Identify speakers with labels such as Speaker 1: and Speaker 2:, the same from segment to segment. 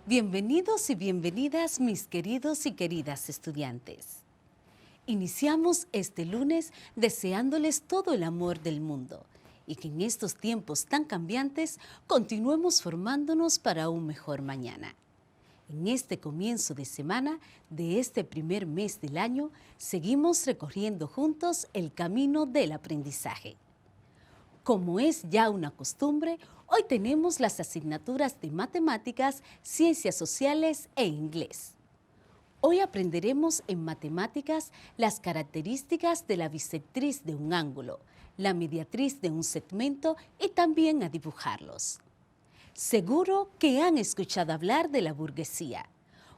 Speaker 1: Bienvenidos y bienvenidas, mis queridos y queridas estudiantes. Iniciamos este lunes deseándoles todo el amor del mundo y que en estos tiempos tan cambiantes continuemos formándonos para un mejor mañana. En este comienzo de semana de este primer mes del año, seguimos recorriendo juntos el camino del aprendizaje. Como es ya una costumbre, hoy tenemos las asignaturas de matemáticas, ciencias sociales e inglés. Hoy aprenderemos en matemáticas las características de la bisectriz de un ángulo, la mediatriz de un segmento y también a dibujarlos. Seguro que han escuchado hablar de la burguesía,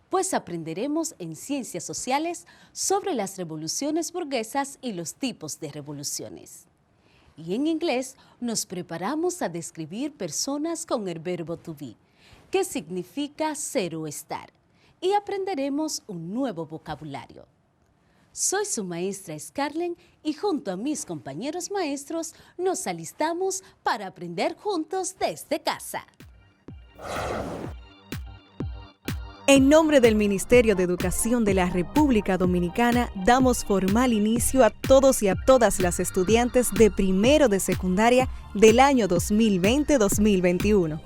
Speaker 1: pues aprenderemos en ciencias sociales sobre las revoluciones burguesas y los tipos de revoluciones. Y en inglés nos preparamos a describir personas con el verbo to be, que significa ser o estar, y aprenderemos un nuevo vocabulario. Soy su maestra Scarlett y junto a mis compañeros maestros nos alistamos para aprender juntos desde casa.
Speaker 2: En nombre del Ministerio de Educación de la República Dominicana, damos formal inicio a todos y a todas las estudiantes de primero de secundaria del año 2020-2021.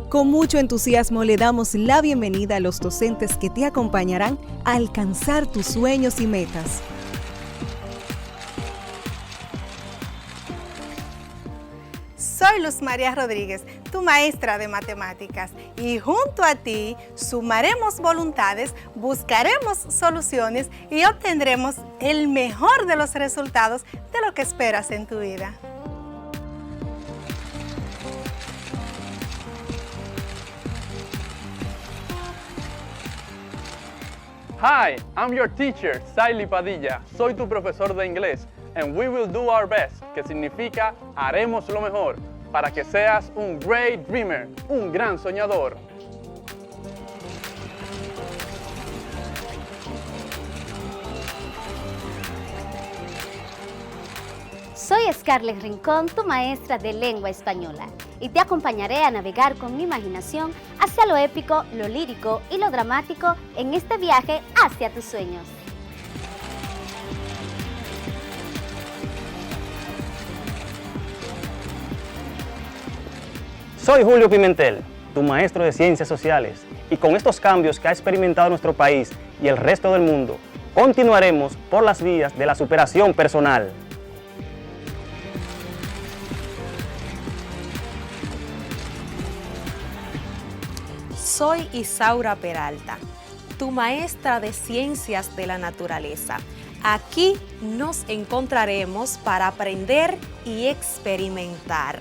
Speaker 2: Con mucho entusiasmo le damos la bienvenida a los docentes que te acompañarán a alcanzar tus sueños y metas.
Speaker 3: Soy Luz María Rodríguez, tu maestra de matemáticas, y junto a ti sumaremos voluntades, buscaremos soluciones y obtendremos el mejor de los resultados de lo que esperas en tu vida.
Speaker 4: Hi, I'm your teacher, Saily Padilla. Soy tu profesor de inglés. And we will do our best, que significa haremos lo mejor, para que seas un great dreamer, un gran soñador.
Speaker 5: Soy Scarlett Rincón, tu maestra de lengua española, y te acompañaré a navegar con mi imaginación hacia lo épico, lo lírico y lo dramático en este viaje hacia tus sueños.
Speaker 6: Soy Julio Pimentel, tu maestro de Ciencias Sociales, y con estos cambios que ha experimentado nuestro país y el resto del mundo, continuaremos por las vías de la superación personal.
Speaker 7: Soy Isaura Peralta, tu maestra de Ciencias de la Naturaleza. Aquí nos encontraremos para aprender y experimentar.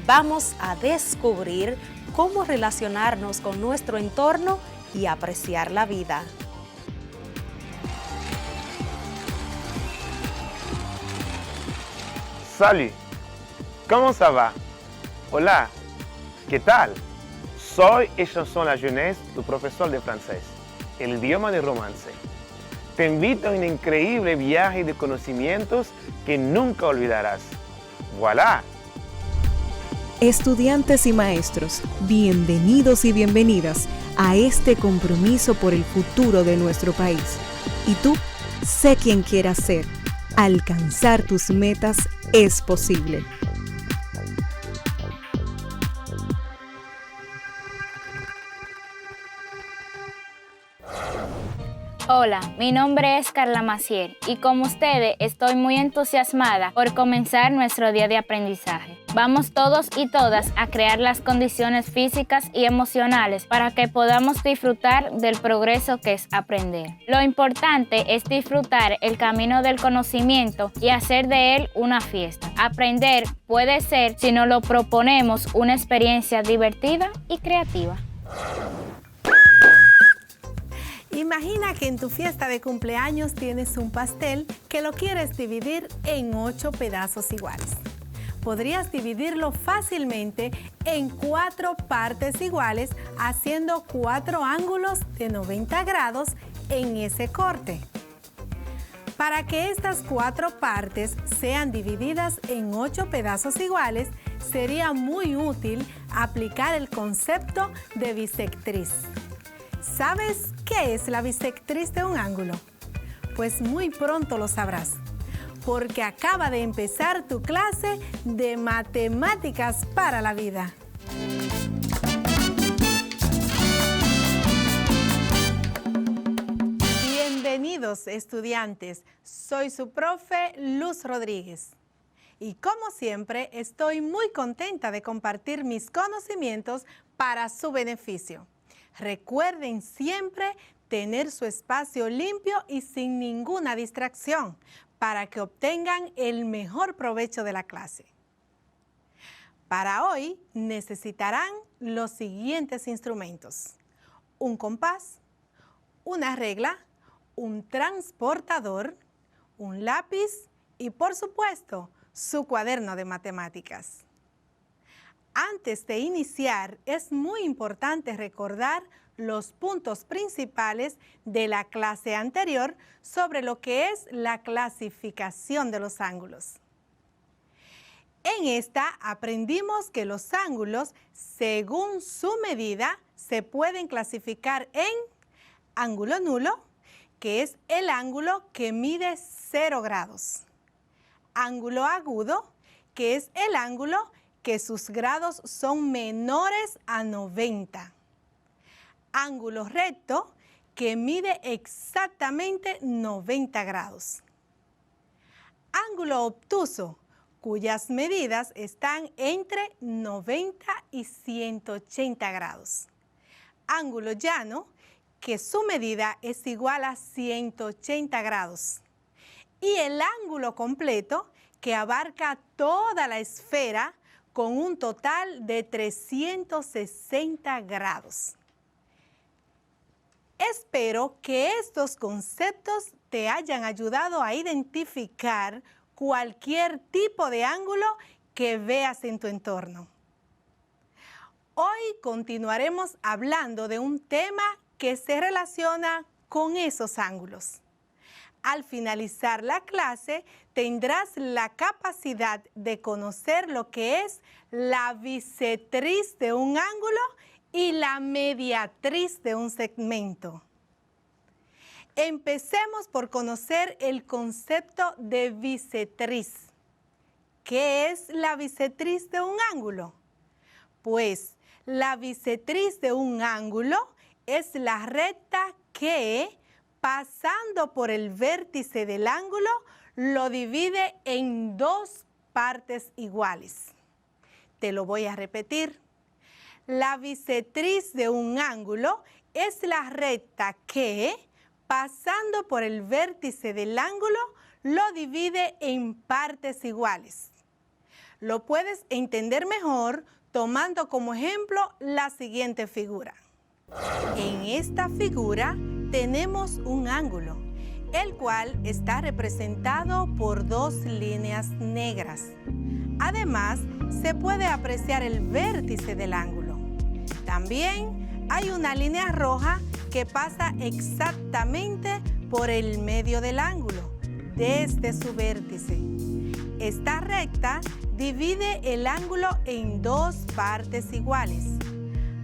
Speaker 7: Vamos a descubrir cómo relacionarnos con nuestro entorno y apreciar la vida.
Speaker 8: Salut, ¿cómo ça va? Hola, ¿qué tal? Soy et Chanson La Jeunesse, tu profesor de francés, el idioma de romance. Te invito a un increíble viaje de conocimientos que nunca olvidarás. ¡Voilà!
Speaker 2: Estudiantes y maestros, bienvenidos y bienvenidas a este compromiso por el futuro de nuestro país. Y tú, sé quien quieras ser. Alcanzar tus metas es posible.
Speaker 9: Hola, mi nombre es Carla Macier y como ustedes estoy muy entusiasmada por comenzar nuestro día de aprendizaje. Vamos todos y todas a crear las condiciones físicas y emocionales para que podamos disfrutar del progreso que es aprender. Lo importante es disfrutar el camino del conocimiento y hacer de él una fiesta. Aprender puede ser, si nos lo proponemos, una experiencia divertida y creativa.
Speaker 3: Imagina que en tu fiesta de cumpleaños tienes un pastel que lo quieres dividir en 8 pedazos iguales. Podrías dividirlo fácilmente en 4 partes iguales, haciendo 4 ángulos de 90 grados en ese corte. Para que estas 4 partes sean divididas en 8 pedazos iguales, sería muy útil aplicar el concepto de bisectriz. ¿Sabes qué es la bisectriz de un ángulo? Pues muy pronto lo sabrás, porque acaba de empezar tu clase de matemáticas para la vida. Bienvenidos, estudiantes. Soy su profe Luz Rodríguez. Y como siempre, estoy muy contenta de compartir mis conocimientos para su beneficio. Recuerden siempre tener su espacio limpio y sin ninguna distracción para que obtengan el mejor provecho de la clase. Para hoy necesitarán los siguientes instrumentos: un compás, una regla, un transportador, un lápiz y, por supuesto, su cuaderno de matemáticas. Antes de iniciar, es muy importante recordar los puntos principales de la clase anterior sobre lo que es la clasificación de los ángulos. En esta aprendimos que los ángulos, según su medida, se pueden clasificar en ángulo nulo, que es el ángulo que mide 0 grados. Ángulo agudo, que es el ángulo que sus grados son menores a 90. Ángulo recto, que mide exactamente 90 grados. Ángulo obtuso, cuyas medidas están entre 90 y 180 grados. Ángulo llano, que su medida es igual a 180 grados. Y el ángulo completo, que abarca toda la esfera con un total de 360 grados. Espero que estos conceptos te hayan ayudado a identificar cualquier tipo de ángulo que veas en tu entorno. Hoy continuaremos hablando de un tema que se relaciona con esos ángulos. Al finalizar la clase, tendrás la capacidad de conocer lo que es la bisectriz de un ángulo y la mediatriz de un segmento. Empecemos por conocer el concepto de bisectriz. ¿Qué es la bisectriz de un ángulo? Pues la bisectriz de un ángulo es la recta que, pasando por el vértice del ángulo, lo divide en dos partes iguales. Te lo voy a repetir. La bisectriz de un ángulo es la recta que, pasando por el vértice del ángulo, lo divide en partes iguales. Lo puedes entender mejor tomando como ejemplo la siguiente figura. En esta figura tenemos un ángulo, el cual está representado por dos líneas negras. Además, se puede apreciar el vértice del ángulo. También hay una línea roja que pasa exactamente por el medio del ángulo, desde su vértice. Esta recta divide el ángulo en dos partes iguales.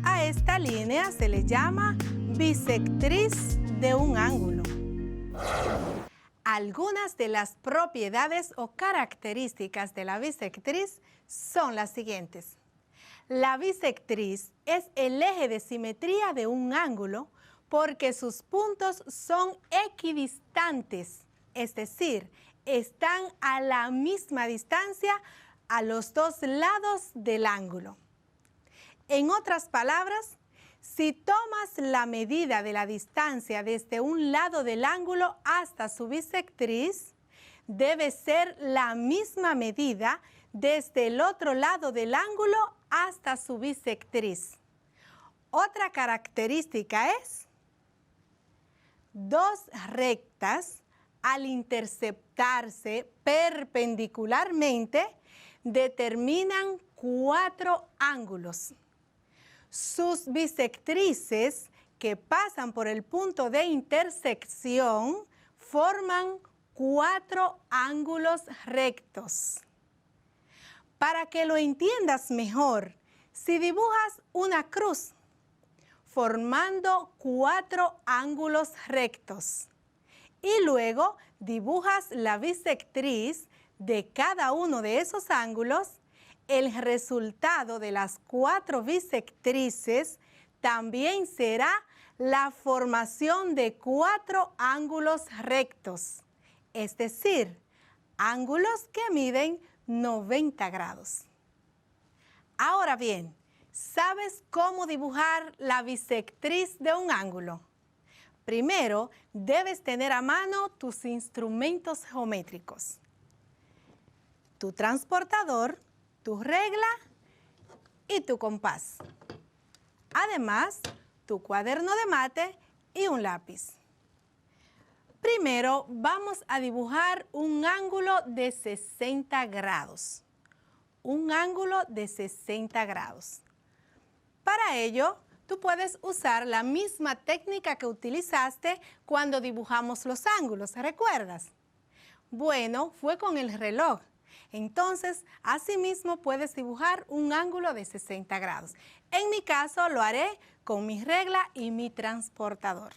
Speaker 3: A esta línea se le llama bisectriz de un ángulo. Algunas de las propiedades o características de la bisectriz son las siguientes. La bisectriz es el eje de simetría de un ángulo porque sus puntos son equidistantes, es decir, están a la misma distancia a los dos lados del ángulo. En otras palabras, si tomas la medida de la distancia desde un lado del ángulo hasta su bisectriz, debe ser la misma medida desde el otro lado del ángulo hasta su bisectriz. Otra característica es: dos rectas, al interceptarse perpendicularmente, determinan 4 ángulos. Sus bisectrices, que pasan por el punto de intersección, forman 4 ángulos rectos. Para que lo entiendas mejor, si dibujas una cruz formando 4 ángulos rectos y luego dibujas la bisectriz de cada uno de esos ángulos, el resultado de las 4 bisectrices también será la formación de 4 ángulos rectos, es decir, ángulos que miden 90 grados. Ahora bien, ¿sabes cómo dibujar la bisectriz de un ángulo? Primero, debes tener a mano tus instrumentos geométricos, tu transportador, tu regla y tu compás. Además, tu cuaderno de mate y un lápiz. Primero, vamos a dibujar un ángulo de 60 grados. Un ángulo de 60 grados. Para ello, tú puedes usar la misma técnica que utilizaste cuando dibujamos los ángulos, ¿recuerdas? Bueno, fue con el reloj. Entonces, asimismo puedes dibujar un ángulo de 60 grados. En mi caso, lo haré con mi regla y mi transportador.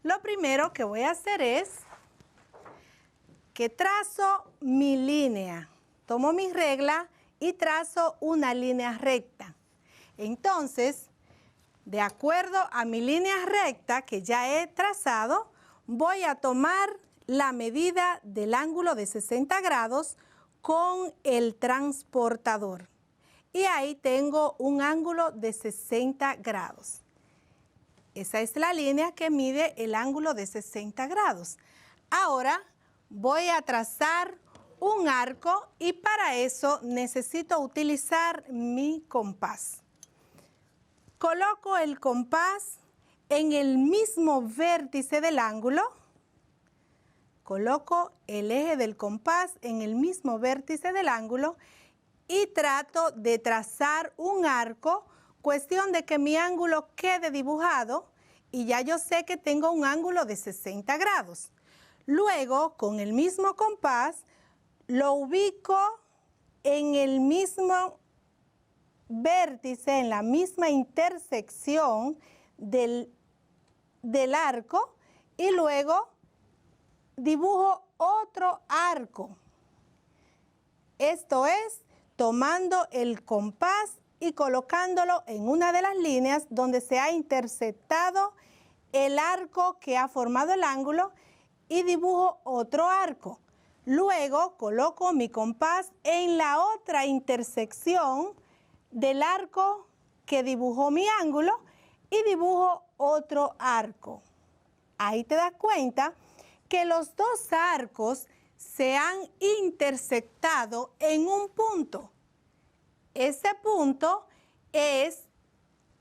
Speaker 3: Lo primero que voy a hacer es que trazo mi línea. Tomo mi regla y trazo una línea recta. Entonces, de acuerdo a mi línea recta que ya he trazado, voy a tomar la medida del ángulo de 60 grados con el transportador. Y ahí tengo un ángulo de 60 grados. Esa es la línea que mide el ángulo de 60 grados. Ahora voy a trazar un arco y para eso necesito utilizar mi compás. Coloco el compás en el mismo vértice del ángulo. Coloco el eje del compás en el mismo vértice del ángulo y trato de trazar un arco, cuestión de que mi ángulo quede dibujado y ya yo sé que tengo un ángulo de 60 grados. Luego, con el mismo compás, lo ubico en el mismo vértice, en la misma intersección del arco y luego dibujo otro arco. Esto es, tomando el compás y colocándolo en una de las líneas donde se ha interceptado el arco que ha formado el ángulo y dibujo otro arco. Luego coloco mi compás en la otra intersección del arco que dibujó mi ángulo y dibujo otro arco. Ahí te das cuenta que los dos arcos se han intersectado en un punto. Ese punto es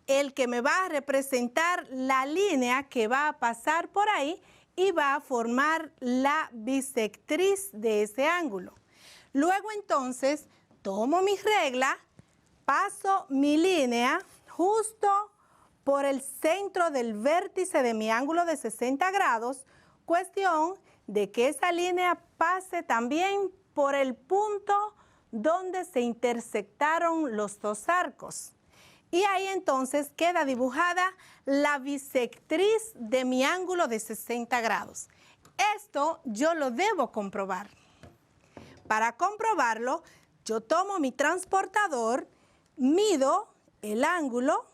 Speaker 3: el que me va a representar la línea que va a pasar por ahí y va a formar la bisectriz de ese ángulo. Luego entonces tomo mi regla, paso mi línea justo por el centro del vértice de mi ángulo de 60 grados, cuestión de que esa línea pase también por el punto donde se intersectaron los dos arcos. Y ahí entonces queda dibujada la bisectriz de mi ángulo de 60 grados. Esto yo lo debo comprobar. Para comprobarlo, yo tomo mi transportador, mido el ángulo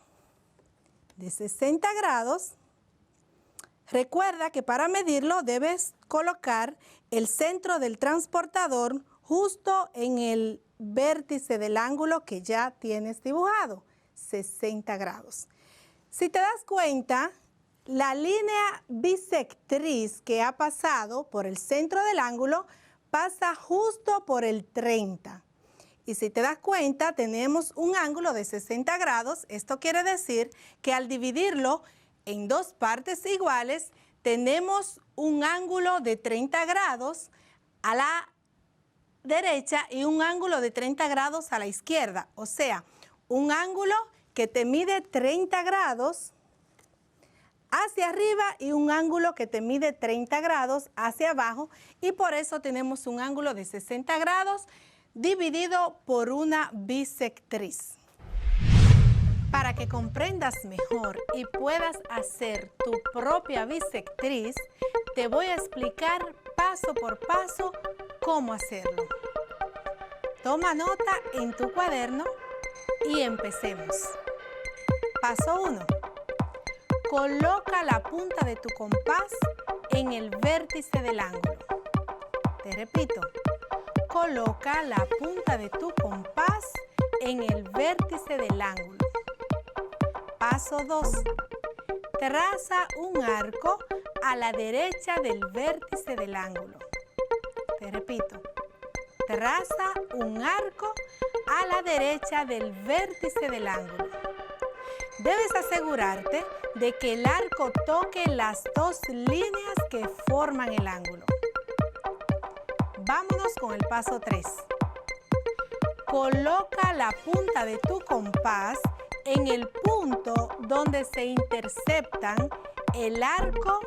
Speaker 3: de 60 grados. Recuerda que para medirlo debes colocar el centro del transportador justo en el vértice del ángulo que ya tienes dibujado, 60 grados. Si te das cuenta, la línea bisectriz que ha pasado por el centro del ángulo pasa justo por el 30. Y si te das cuenta, tenemos un ángulo de 60 grados. Esto quiere decir que al dividirlo en dos partes iguales, tenemos un ángulo de 30 grados a la derecha y un ángulo de 30 grados a la izquierda. O sea, un ángulo que te mide 30 grados hacia arriba y un ángulo que te mide 30 grados hacia abajo. Y por eso tenemos un ángulo de 60 grados dividido por una bisectriz. Para que comprendas mejor y puedas hacer tu propia bisectriz, te voy a explicar paso por paso cómo hacerlo. Toma nota en tu cuaderno y empecemos. Paso 1. Coloca la punta de tu compás en el vértice del ángulo. Te repito, coloca la punta de tu compás en el vértice del ángulo. Paso 2. Traza un arco a la derecha del vértice del ángulo. Te repito, traza un arco a la derecha del vértice del ángulo. Debes asegurarte de que el arco toque las dos líneas que forman el ángulo. Vámonos con el paso 3. Coloca la punta de tu compás en el punto donde se interceptan el arco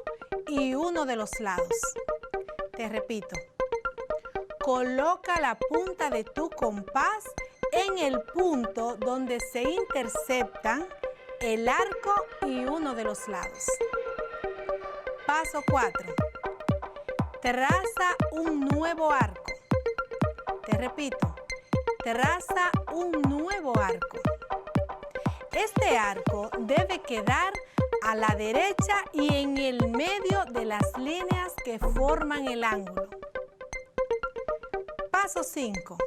Speaker 3: y uno de los lados. Te repito, coloca la punta de tu compás en el punto donde se interceptan el arco y uno de los lados. Paso 4. Traza un nuevo arco. Te repito, traza un nuevo arco. Este arco debe quedar a la derecha y en el medio de las líneas que forman el ángulo. Paso 5.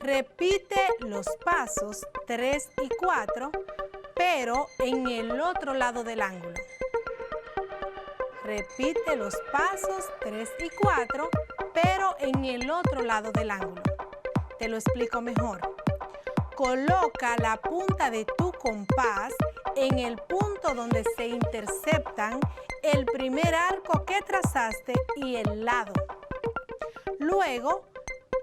Speaker 3: Repite los pasos 3 y 4, pero en el otro lado del ángulo. Repite los pasos 3 y 4, pero en el otro lado del ángulo. Te lo explico mejor. Coloca la punta de tu compás en el punto donde se interceptan el primer arco que trazaste y el lado. Luego,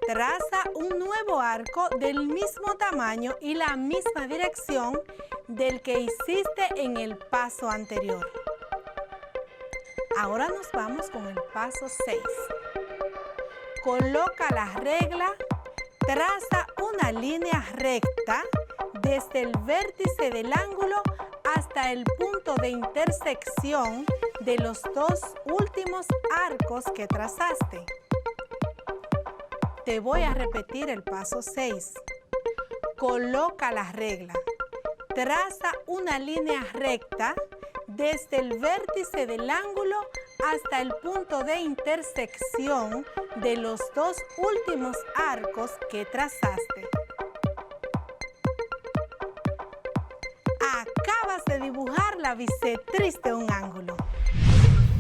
Speaker 3: traza un nuevo arco del mismo tamaño y la misma dirección del que hiciste en el paso anterior. Ahora nos vamos con el paso 6. Coloca la regla. Traza una línea recta desde el vértice del ángulo hasta el punto de intersección de los dos últimos arcos que trazaste. Te voy a repetir el paso 6. Coloca la regla. Traza una línea recta desde el vértice del ángulo hasta el punto de intersección de los dos últimos arcos que trazaste. Acabas de dibujar la bisectriz de un ángulo.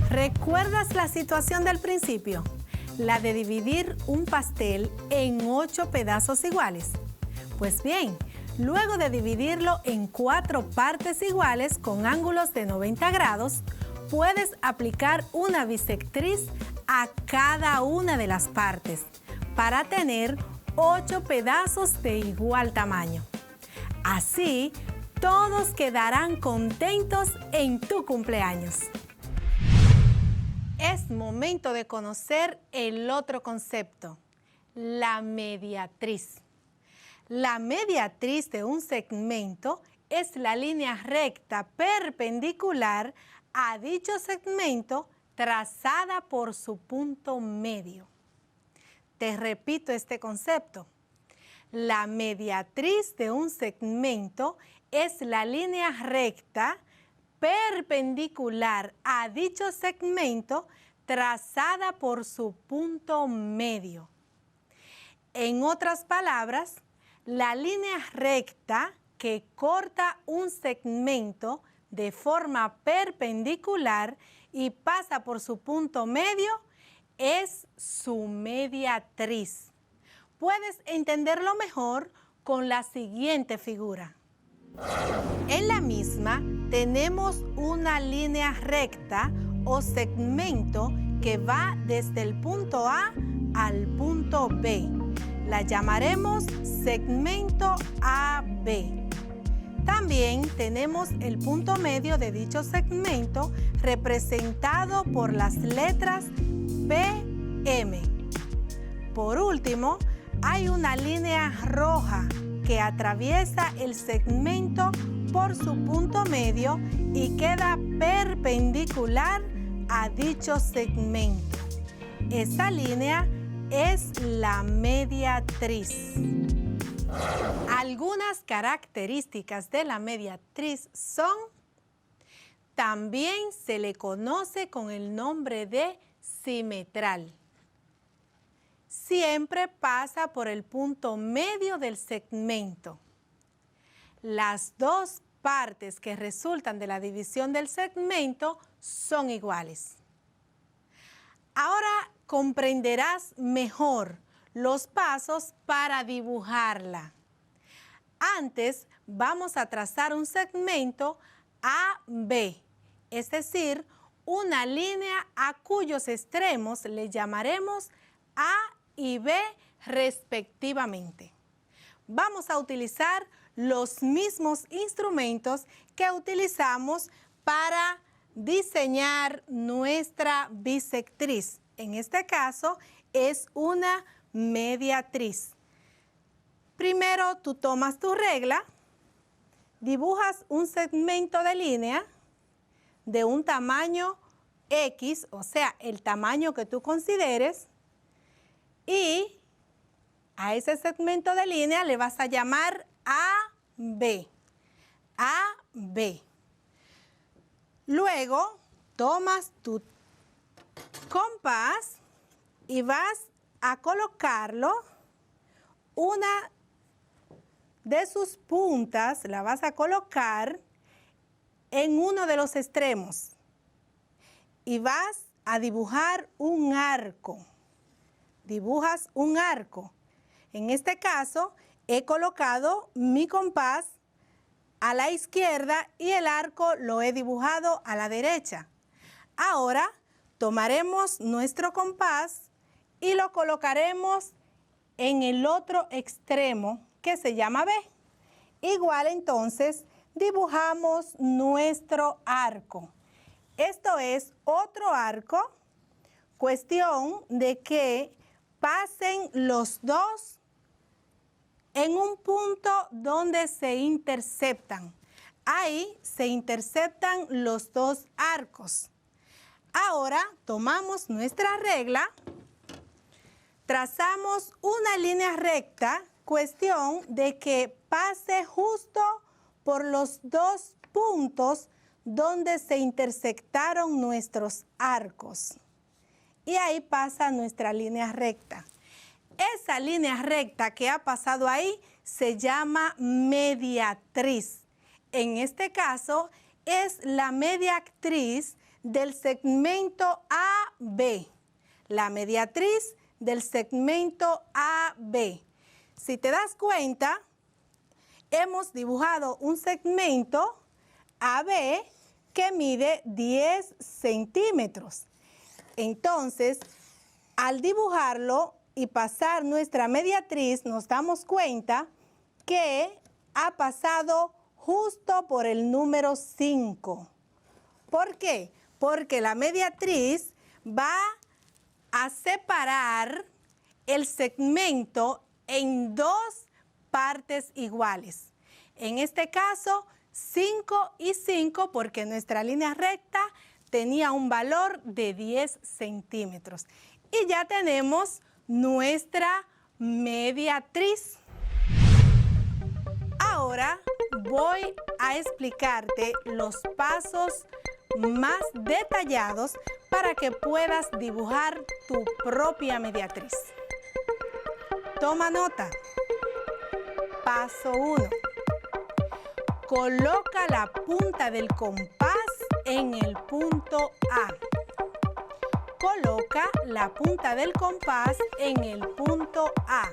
Speaker 3: ¿Recuerdas la situación del principio? La de dividir un pastel en 8 pedazos iguales. Pues bien, luego de dividirlo en 4 partes iguales con ángulos de 90 grados, puedes aplicar una bisectriz a cada una de las partes para tener 8 pedazos de igual tamaño. Así, todos quedarán contentos en tu cumpleaños. Es momento de conocer el otro concepto, la mediatriz. La mediatriz de un segmento es la línea recta perpendicular a dicho segmento trazada por su punto medio. Te repito este concepto. La mediatriz de un segmento es la línea recta perpendicular a dicho segmento trazada por su punto medio. En otras palabras, la línea recta que corta un segmento de forma perpendicular y pasa por su punto medio es su mediatriz. Puedes entenderlo mejor con la siguiente figura. En la misma tenemos una línea recta o segmento que va desde el punto A al punto B. La llamaremos segmento AB. También tenemos el punto medio de dicho segmento representado por las letras PM. Por último, hay una línea roja que atraviesa el segmento por su punto medio y queda perpendicular a dicho segmento. Esa línea es la mediatriz. Algunas características de la mediatriz son: también se le conoce con el nombre de simetral. Siempre pasa por el punto medio del segmento. Las dos partes que resultan de la división del segmento son iguales. Ahora comprenderás mejor los pasos para dibujarla. Antes vamos a trazar un segmento AB, es decir, una línea a cuyos extremos le llamaremos A y B respectivamente. Vamos a utilizar los mismos instrumentos que utilizamos para diseñar nuestra bisectriz. En este caso es una mediatriz. Primero tú tomas tu regla, dibujas un segmento de línea de un tamaño X, o sea, el tamaño que tú consideres, y a ese segmento de línea le vas a llamar AB. AB. Luego tomas tu compás y vas a colocarlo, una de sus puntas la vas a colocar en uno de los extremos y vas a dibujar un arco. Dibujas un arco. En este caso he colocado mi compás a la izquierda y el arco lo he dibujado a la derecha. Ahora tomaremos nuestro compás y lo colocaremos en el otro extremo que se llama B. Igual entonces dibujamos nuestro arco. Esto es otro arco, cuestión de que pasen los dos en un punto donde se interceptan. Ahí se interceptan los dos arcos. Ahora tomamos nuestra regla, trazamos una línea recta, cuestión de que pase justo por los dos puntos donde se intersectaron nuestros arcos. Y ahí pasa nuestra línea recta. Esa línea recta que ha pasado ahí se llama mediatriz. En este caso es la mediatriz del segmento AB. La mediatriz del segmento AB. Si te das cuenta, hemos dibujado un segmento AB que mide 10 centímetros. Entonces, al dibujarlo y pasar nuestra mediatriz, nos damos cuenta que ha pasado justo por el número 5. ¿Por qué? Porque la mediatriz va a separar el segmento en dos partes iguales. En este caso, 5 y 5, porque nuestra línea recta tenía un valor de 10 centímetros. Y ya tenemos nuestra mediatriz. Ahora voy a explicarte los pasos más detallados para que puedas dibujar tu propia mediatriz. Toma nota. Paso 1. Coloca la punta del compás en el punto A. Coloca la punta del compás en el punto A.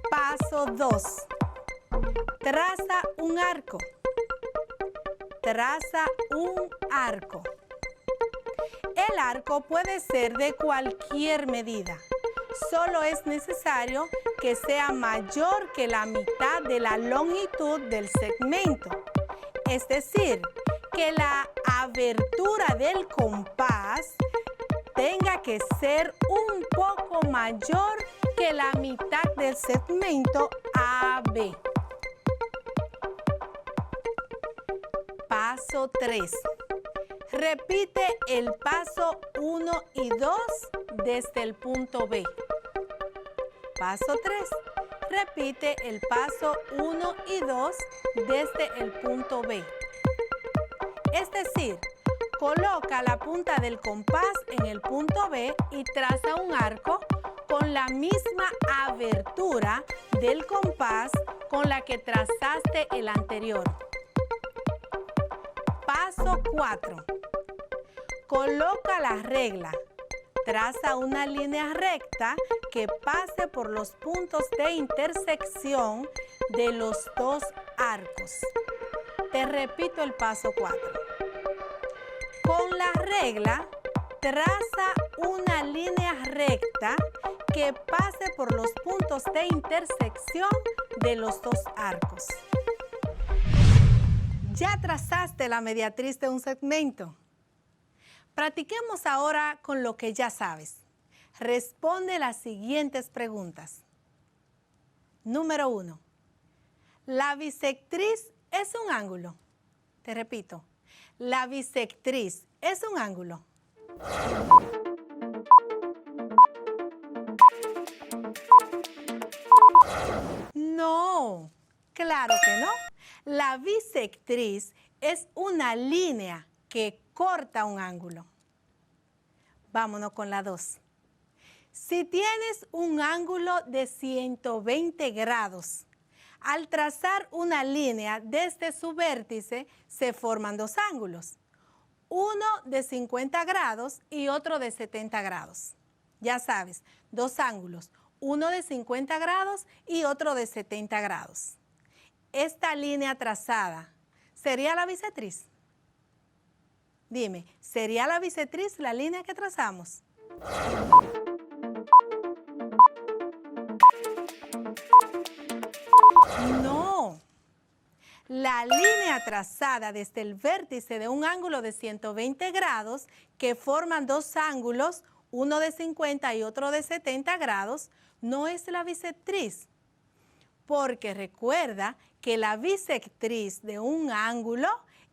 Speaker 3: Paso 2. Traza un arco. Traza un arco. El arco puede ser de cualquier medida. Solo es necesario que sea mayor que la mitad de la longitud del segmento. Es decir, que la abertura del compás tenga que ser un poco mayor que la mitad del segmento AB. Paso 3. Repite el paso 1 y 2 desde el punto B. Paso 3. Repite el paso 1 y 2 desde el punto B. Es decir, coloca la punta del compás en el punto B y traza un arco con la misma abertura del compás con la que trazaste el anterior. Paso 4. Coloca la regla. Traza una línea recta que pase por los puntos de intersección de los dos arcos. Te repito el paso 4. Con la regla, traza una línea recta que pase por los puntos de intersección de los dos arcos. Ya trazaste la mediatriz de un segmento. Practiquemos ahora con lo que ya sabes. Responde las siguientes preguntas. Número 1. ¿La bisectriz es un ángulo? Te repito. ¿La bisectriz es un ángulo? No, claro que no. La bisectriz es una línea que corta un ángulo. Vámonos con la 2. Si tienes un ángulo de 120 grados, al trazar una línea desde su vértice, se forman dos ángulos. Uno de 50 grados y otro de 70 grados. Ya sabes, dos ángulos. Uno de 50 grados y otro de 70 grados. Esta línea trazada, ¿sería la bisectriz? Dime, ¿sería la bisectriz la línea que trazamos? No. La línea trazada desde el vértice de un ángulo de 120 grados que forman dos ángulos, uno de 50 y otro de 70 grados, no es la bisectriz. Porque recuerda que la bisectriz de un ángulo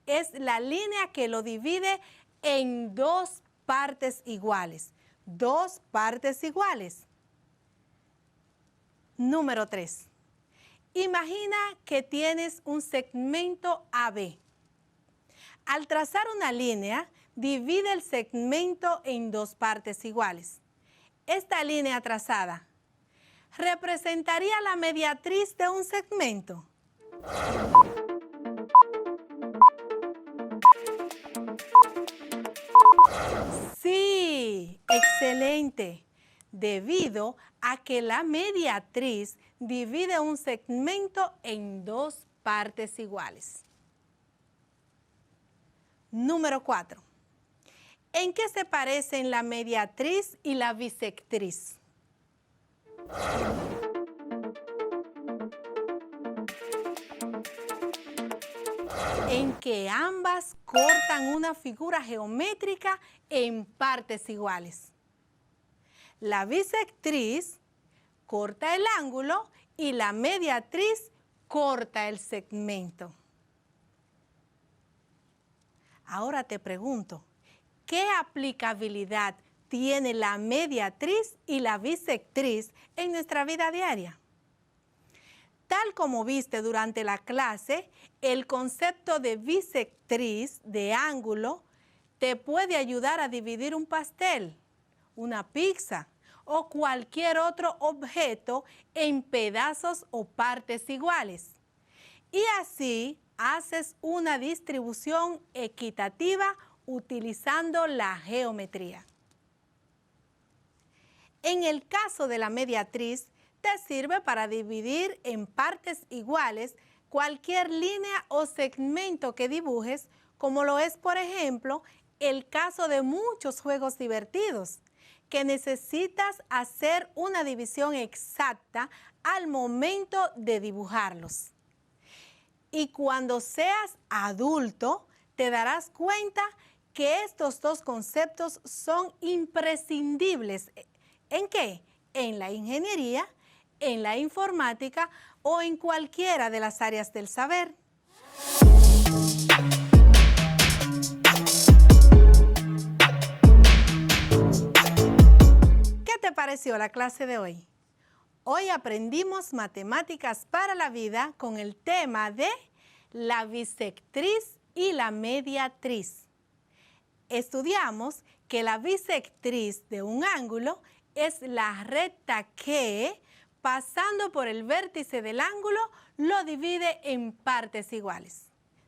Speaker 3: es la línea que lo divide en dos partes iguales. Dos partes iguales. Número 3. Imagina que tienes un segmento AB. Al trazar una línea, divide el segmento en dos partes iguales. Esta línea trazada representaría la mediatriz de un segmento. Sí, excelente. Debido a que la mediatriz divide un segmento en dos partes iguales. Número 4. ¿En qué se parecen la mediatriz y la bisectriz? En que ambas cortan una figura geométrica en partes iguales. La bisectriz corta el ángulo y la mediatriz corta el segmento. Ahora te pregunto, ¿qué aplicabilidad tiene la mediatriz y la bisectriz en nuestra vida diaria? Tal como viste durante la clase, el concepto de bisectriz, de ángulo, te puede ayudar a dividir un pastel, una pizza o cualquier otro objeto en pedazos o partes iguales. Y así haces una distribución equitativa utilizando la geometría. En el caso de la mediatriz, te sirve para dividir en partes iguales cualquier línea o segmento que dibujes, como lo es, por ejemplo, el caso de muchos juegos divertidos, que necesitas hacer una división exacta al momento de dibujarlos. Y cuando seas adulto, te darás cuenta que estos dos conceptos son imprescindibles ¿En qué? En la ingeniería, en la informática o en cualquiera de las áreas del saber. ¿Qué te pareció la clase de hoy? Hoy aprendimos matemáticas para la vida con el tema de la bisectriz y la mediatriz. Estudiamos que la bisectriz de un ángulo es la recta que, pasando por el vértice del ángulo, lo divide en partes iguales.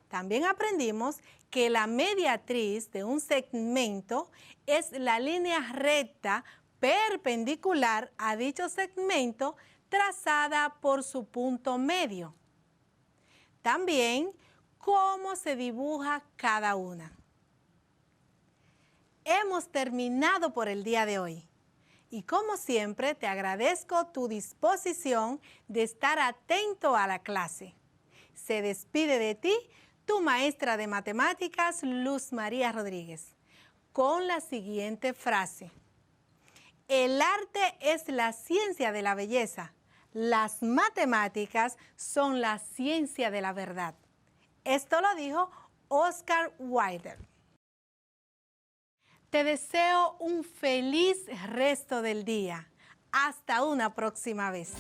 Speaker 3: También aprendimos que la mediatriz de un segmento es la línea recta perpendicular a dicho segmento trazada por su punto medio. También cómo se dibuja cada una. Hemos terminado por el día de hoy y como siempre te agradezco tu disposición de estar atento a la clase. Se despide de ti tu maestra de matemáticas Luz María Rodríguez con la siguiente frase. El arte es la ciencia de la belleza. Las matemáticas son la ciencia de la verdad. Esto lo dijo Oscar Wilde. Te deseo un feliz resto del día. Hasta una próxima vez.